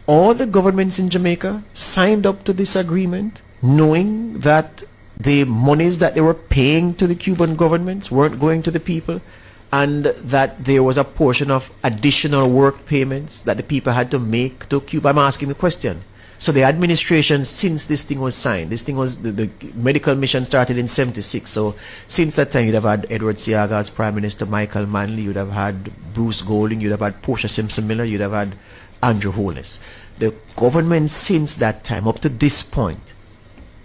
all the governments in Jamaica signed up to this agreement knowing that the monies that they were paying to the Cuban governments weren't going to the people, and that there was a portion of additional work payments that the people had to make to Cuba? I'm asking the question. So the administration, since this thing was signed, this thing was, the medical mission started in 76. So since that time, you'd have had Edward Seaga as Prime Minister, Michael Manley, you'd have had Bruce Golding, you'd have had Portia Simpson Miller, you'd have had Andrew Holness. The government since that time, up to this point,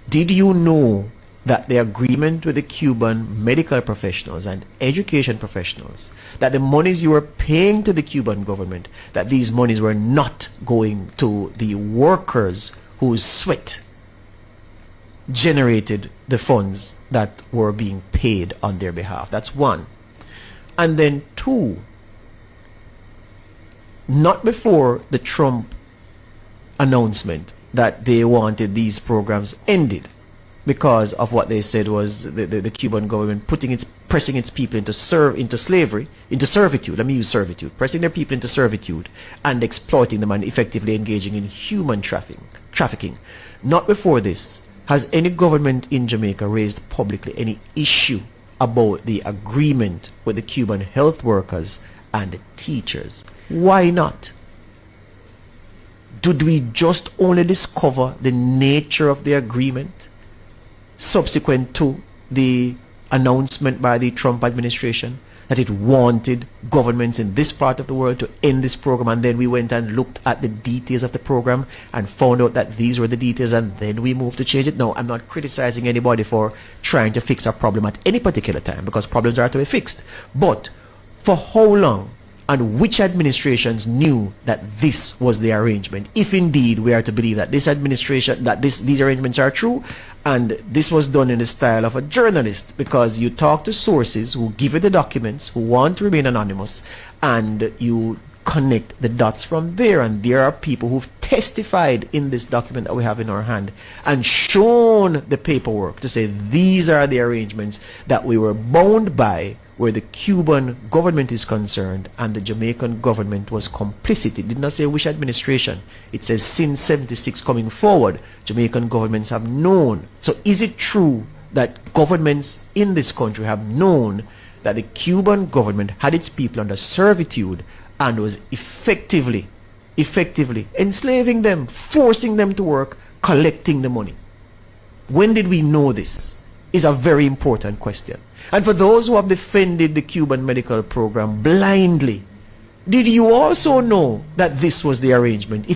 did you know that the agreement with the Cuban medical professionals and education professionals, that the monies you were paying to the Cuban government, that these monies were not going to the workers whose sweat generated the funds that were being paid on their behalf? That's one. And then two, not before the Trump announcement that they wanted these programs ended, because of what they said was the Cuban government pressing its people into slavery, into servitude. Let me use servitude. Pressing their people into servitude and exploiting them and effectively engaging in human trafficking. Not before this has any government in Jamaica raised publicly any issue about the agreement with the Cuban health workers and the teachers. Why not? Did we just only discover the nature of the agreement subsequent to the announcement by the Trump administration that it wanted governments in this part of the world to end this program, and then we went and looked at the details of the program and found out that these were the details, and then we moved to change it? No, I'm not criticizing anybody for trying to fix a problem at any particular time, because problems are to be fixed. But for how long and which administrations knew that this was the arrangement, if indeed we are to believe that this administration, that these arrangements are true, and this was done in the style of a journalist, because you talk to sources who give you the documents, who want to remain anonymous, and you connect the dots from there, and there are people who've testified in this document that we have in our hand and shown the paperwork to say these are the arrangements that we were bound by, where the Cuban government is concerned and the Jamaican government was complicit. It did not say which administration. It says since 76 coming forward, Jamaican governments have known. So is it true that governments in this country have known that the Cuban government had its people under servitude and was effectively enslaving them, forcing them to work, collecting the money? When did we know this? Is a very important question. And for those who have defended the Cuban medical program blindly, did you also know that this was the arrangement?